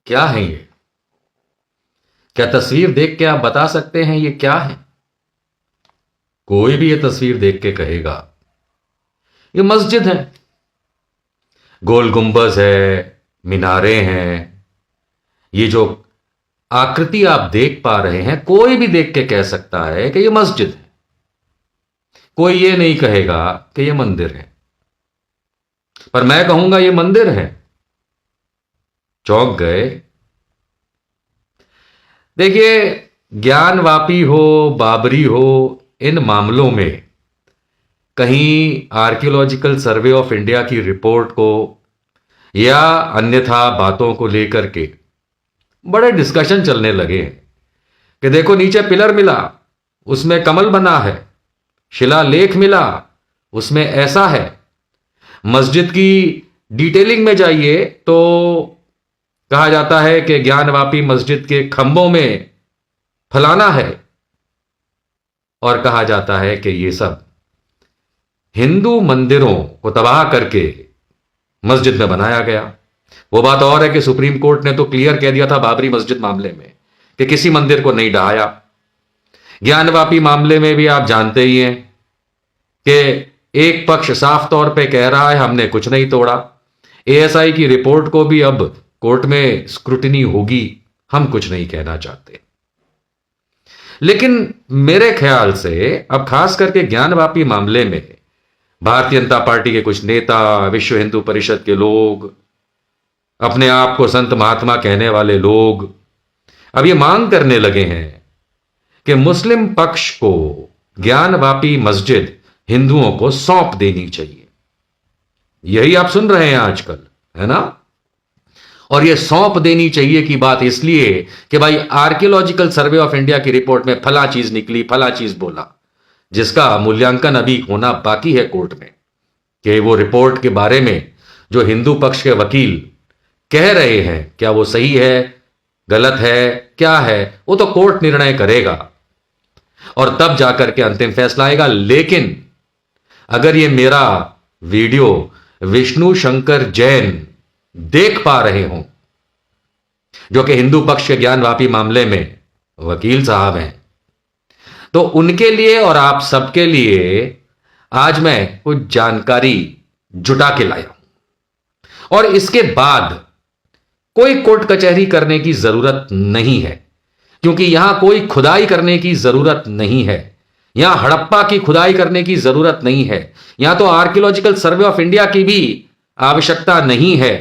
क्या है ये? क्या तस्वीर देख के आप बता सकते हैं ये क्या है? कोई भी ये तस्वीर देख के कहेगा ये मस्जिद है। गोल गुंबज है, मीनारें हैं, ये जो आकृति आप देख पा रहे हैं, कोई भी देख के कह सकता है कि ये मस्जिद है। कोई ये नहीं कहेगा कि ये मंदिर है। पर मैं कहूंगा ये मंदिर है। चौंक गए? देखिए, ज्ञानवापी हो, बाबरी हो, इन मामलों में कहीं आर्कियोलॉजिकल सर्वे ऑफ इंडिया की रिपोर्ट को या अन्यथा बातों को लेकर के बड़े डिस्कशन चलने लगे हैं कि देखो नीचे पिलर मिला, उसमें कमल बना है, शिलालेख मिला, उसमें ऐसा है। मस्जिद की डिटेलिंग में जाइए तो कहा जाता है कि ज्ञानवापी मस्जिद के खंभों में फलाना है, और कहा जाता है कि ये सब हिंदू मंदिरों को तबाह करके मस्जिद में बनाया गया। वो बात और है कि सुप्रीम कोर्ट ने तो क्लियर कह दिया था बाबरी मस्जिद मामले में कि किसी मंदिर को नहीं ढहाया। ज्ञानवापी मामले में भी आप जानते ही हैं कि एक पक्ष साफ तौर पे कह रहा है हमने कुछ नहीं तोड़ा। एएसआई की रिपोर्ट को भी अब कोर्ट में स्क्रूटिनी होगी, हम कुछ नहीं कहना चाहते। लेकिन मेरे ख्याल से अब खास करके ज्ञानवापी मामले में भारतीय जनता पार्टी के कुछ नेता, विश्व हिंदू परिषद के लोग, अपने आप को संत महात्मा कहने वाले लोग अब ये मांग करने लगे हैं कि मुस्लिम पक्ष को ज्ञानवापी मस्जिद हिंदुओं को सौंप देनी चाहिए। यही आप सुन रहे हैं आजकल, है ना? और ये सौंप देनी चाहिए की बात इसलिए कि भाई आर्कियोलॉजिकल सर्वे ऑफ इंडिया की रिपोर्ट में फला चीज निकली, फला चीज बोला, जिसका मूल्यांकन अभी होना बाकी है कोर्ट में कि वो रिपोर्ट के बारे में जो हिंदू पक्ष के वकील कह रहे हैं क्या वो सही है, गलत है, क्या है, वो तो कोर्ट निर्णय करेगा और तब जाकर के अंतिम फैसला आएगा। लेकिन अगर ये मेरा वीडियो विष्णु शंकर जैन देख पा रहे हो, जो कि हिंदू पक्ष के ज्ञानवापी मामले में वकील साहब हैं, तो उनके लिए और आप सबके लिए आज मैं कुछ जानकारी जुटा के लाया हूं। और इसके बाद कोई कोर्ट कचहरी करने की जरूरत नहीं है, क्योंकि यहां कोई खुदाई करने की जरूरत नहीं है, यहां हड़प्पा की खुदाई करने की जरूरत नहीं है, यहां तो आर्कियोलॉजिकल सर्वे ऑफ इंडिया की भी आवश्यकता नहीं है।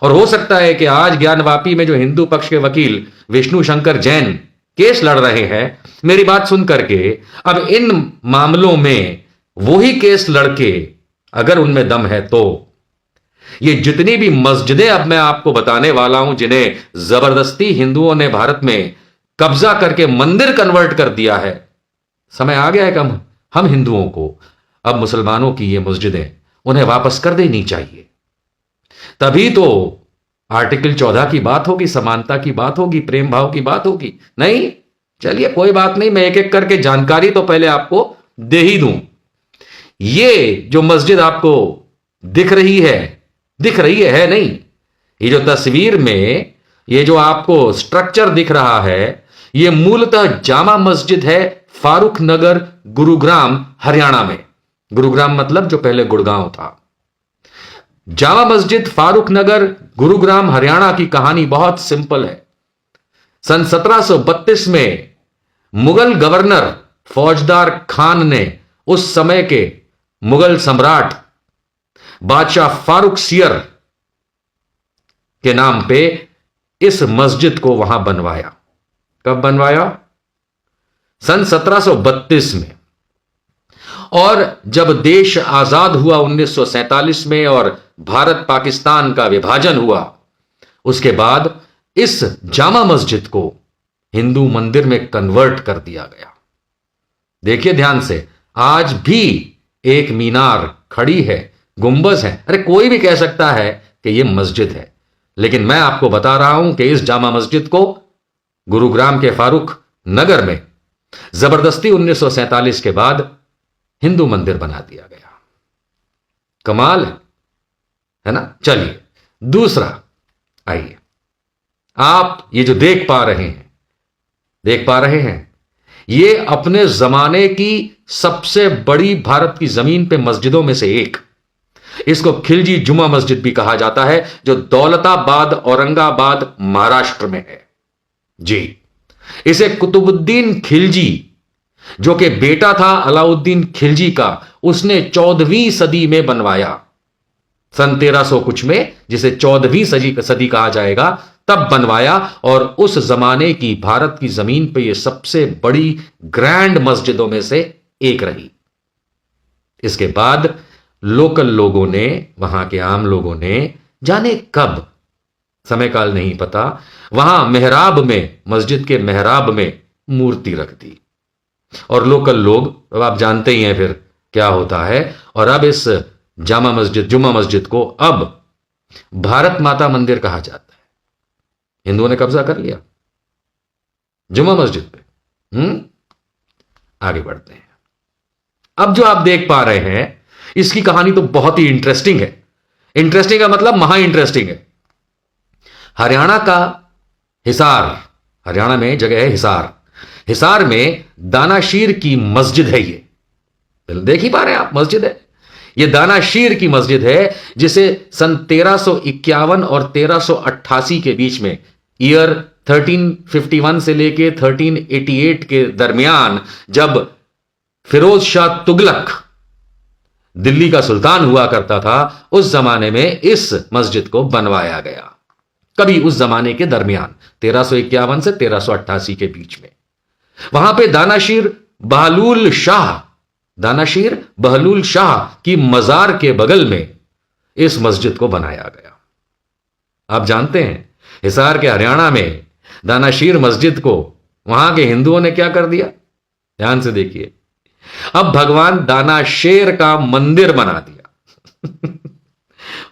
और हो सकता है कि आज ज्ञानवापी में जो हिंदू पक्ष के वकील विष्णु शंकर जैन केस लड़ रहे हैं, मेरी बात सुन करके अब इन मामलों में वही केस लड़के अगर उनमें दम है तो ये जितनी भी मस्जिदें अब मैं आपको बताने वाला हूं जिन्हें जबरदस्ती हिंदुओं ने भारत में कब्जा करके मंदिर कन्वर्ट कर दिया है, समय आ गया है कि हम हिंदुओं को अब मुसलमानों की ये मस्जिदें उन्हें वापस कर देनी चाहिए। तभी तो आर्टिकल 14 की बात होगी, समानता की बात होगी, प्रेम भाव की बात होगी। नहीं, चलिए कोई बात नहीं, मैं एक एक करके जानकारी तो पहले आपको दे ही दूं। ये जो मस्जिद आपको दिख रही है नहीं, ये जो तस्वीर में ये जो आपको स्ट्रक्चर दिख रहा है, ये मूलतः जामा मस्जिद है फारूक नगर, गुरुग्राम, हरियाणा में। गुरुग्राम मतलब जो पहले गुड़गांव था। जामा मस्जिद फारूक नगर, गुरुग्राम, हरियाणा की कहानी बहुत सिंपल है। सन 1732 में मुगल गवर्नर फौजदार खान ने उस समय के मुगल सम्राट बादशाह फारूक सियर के नाम पे इस मस्जिद को वहां बनवाया। कब बनवाया? सन 1732 में। और जब देश आजाद हुआ 1947 में और भारत पाकिस्तान का विभाजन हुआ, उसके बाद इस जामा मस्जिद को हिंदू मंदिर में कन्वर्ट कर दिया गया। देखिए ध्यान से, आज भी एक मीनार खड़ी है, गुंबज है। अरे कोई भी कह सकता है कि यह मस्जिद है, लेकिन मैं आपको बता रहा हूं कि इस जामा मस्जिद को गुरुग्राम के फारूक नगर में जबरदस्ती 1947 के बाद हिंदू मंदिर बना दिया गया। कमाल है ना? चलिए दूसरा, आइए आप ये जो देख पा रहे हैं, ये अपने जमाने की सबसे बड़ी भारत की जमीन पे मस्जिदों में से एक। इसको खिलजी जुमा मस्जिद भी कहा जाता है, जो दौलताबाद औरंगाबाद महाराष्ट्र में है। जी, इसे कुतुबुद्दीन खिलजी, जो कि बेटा था अलाउद्दीन खिलजी का, उसने 14वीं सदी में बनवाया। सन 1300 कुछ में, जिसे 14वीं सदी कहा जाएगा, तब बनवाया। और उस जमाने की भारत की जमीन पे यह सबसे बड़ी ग्रैंड मस्जिदों में से एक रही। इसके बाद लोकल लोगों ने, वहां के आम लोगों ने, जाने कब, समय काल नहीं पता, वहां मेहराब में, मस्जिद के मेहराब में मूर्ति रख दी। और लोकल लोग, अब आप जानते ही हैं फिर क्या होता है। और अब इस जुम्मा मस्जिद को अब भारत माता मंदिर कहा जाता है। हिंदुओं ने कब्जा कर लिया जुम्मा मस्जिद पे। आगे बढ़ते हैं। अब जो आप देख पा रहे हैं, इसकी कहानी तो बहुत ही इंटरेस्टिंग है। इंटरेस्टिंग का मतलब महा इंटरेस्टिंग है। हरियाणा का हिसार, हरियाणा में जगह है हिसार। हिसार में दानाशीर की मस्जिद है। ये देख ही पा रहे हैं आप, मस्जिद है। ये दानाशीर की मस्जिद है, जिसे सन 1351 और 1388 के बीच में, ईयर 1351 से लेके 1388 के दरमियान, जब फिरोज शाह तुगलक दिल्ली का सुल्तान हुआ करता था, उस जमाने में इस मस्जिद को बनवाया गया। कभी उस जमाने के दरमियान 1351 से 1388 के बीच में, वहां पे दानाशीर बहलूल शाह की मजार के बगल में इस मस्जिद को बनाया गया। आप जानते हैं, हिसार के हरियाणा में दानाशीर मस्जिद को वहां के हिंदुओं ने क्या कर दिया? ध्यान से देखिए, अब भगवान दानाशेर का मंदिर बना दिया।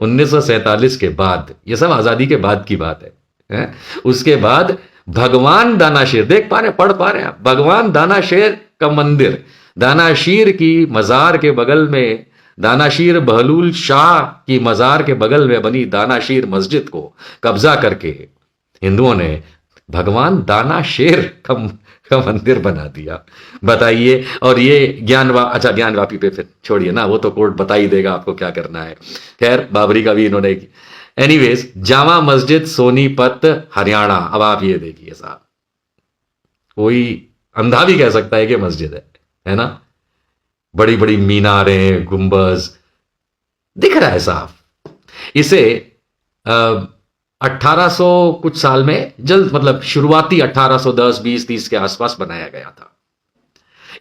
1947 के बाद, यह सब आजादी के बाद की बात है? उसके बाद भगवान दानाशेर, देख पा रहे, पढ़ पा रहे हैं आप, भगवान दानाशेर का मंदिर, दानाशीर की मजार के बगल में, दानाशीर बहलूल शाह की मजार के बगल में बनी दानाशीर मस्जिद को कब्जा करके हिंदुओं ने भगवान दानाशेर का मंदिर बना दिया। बताइए। और ये ज्ञानवापी पे फिर छोड़िए ना, वो तो कोर्ट बता ही देगा आपको क्या करना है। खैर, बाबरी का भी इन्होंने, एनीवेज, जामा मस्जिद सोनीपत हरियाणा। अब आप ये देखिए साहब, कोई अंधा भी कह सकता है कि मस्जिद है ना? बड़ी बड़ी मीनारें, गुंबज दिख रहा है साहब। इसे 1800 कुछ साल में, मतलब शुरुआती 1810, 20, 30 के आसपास बनाया गया था।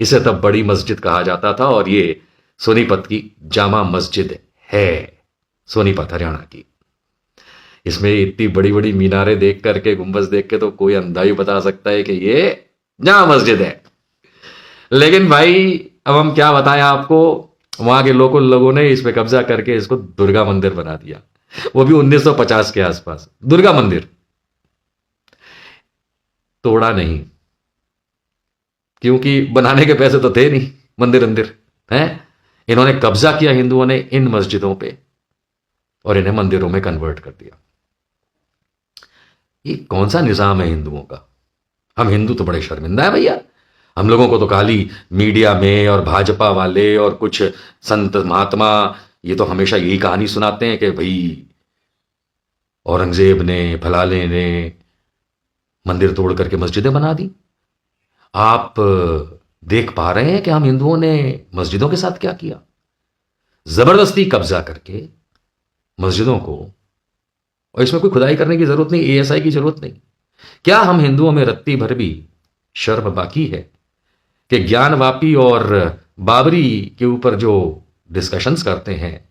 इसे तब बड़ी मस्जिद कहा जाता था। और ये सोनीपत की जामा मस्जिद है, सोनीपत हरियाणा की। इसमें इतनी बड़ी बड़ी मीनारें देख करके, गुंबज देख के, तो कोई अंधा ही बता सकता है कि ये जामा मस्जिद है। लेकिन भाई, अब हम क्या बताएं आपको, वहां के लोकल लोगों ने इस पे कब्जा करके इसको दुर्गा मंदिर बना दिया, वो भी 1950 के आसपास। दुर्गा मंदिर तोड़ा नहीं, क्योंकि बनाने के पैसे तो थे नहीं, मंदिर हैं। इन्होंने कब्जा किया हिंदुओं ने इन मस्जिदों पे, और इन्हें मंदिरों में कन्वर्ट कर दिया। ये कौन सा निजाम है हिंदुओं का? हम हिंदू तो बड़े शर्मिंदा है भैया। हम लोगों को तो खाली मीडिया में और भाजपा वाले और कुछ संत महात्मा ये तो हमेशा यही कहानी सुनाते हैं कि भाई औरंगजेब ने, फलाने ने मंदिर तोड़ करके मस्जिदें बना दी। आप देख पा रहे हैं कि हम हिंदुओं ने मस्जिदों के साथ क्या किया? जबरदस्ती कब्जा करके मस्जिदों को, और इसमें कोई खुदाई करने की जरूरत नहीं, एएसआई की जरूरत नहीं। क्या हम हिंदुओं में रत्ती भर भी शर्म बाकी है कि ज्ञानवापी और बाबरी के ऊपर जो डिस्कशंस करते हैं,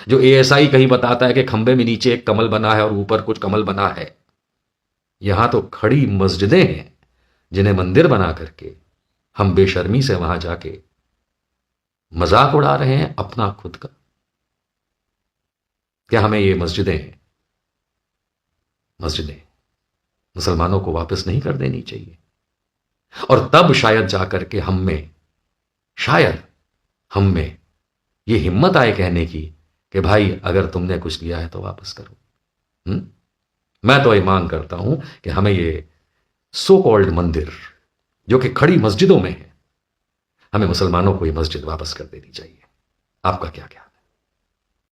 जो एएसआई कहीं बताता है कि खंबे में नीचे एक कमल बना है और ऊपर कुछ कमल बना है, यहां तो खड़ी मस्जिदें हैं जिन्हें मंदिर बना करके हम बेशर्मी से वहां जाके मजाक उड़ा रहे हैं अपना खुद का। क्या हमें ये मस्जिदें मुसलमानों को वापस नहीं कर देनी चाहिए? और तब शायद जाकर के हम में ये हिम्मत आए कहने की कि भाई, अगर तुमने कुछ लिया है तो वापस करो। मैं तो ये मांग करता हूं कि हमें ये सो कॉल्ड मंदिर जो कि खड़ी मस्जिदों में है, हमें मुसलमानों को ये मस्जिद वापस कर देनी चाहिए। आपका क्या ख्याल?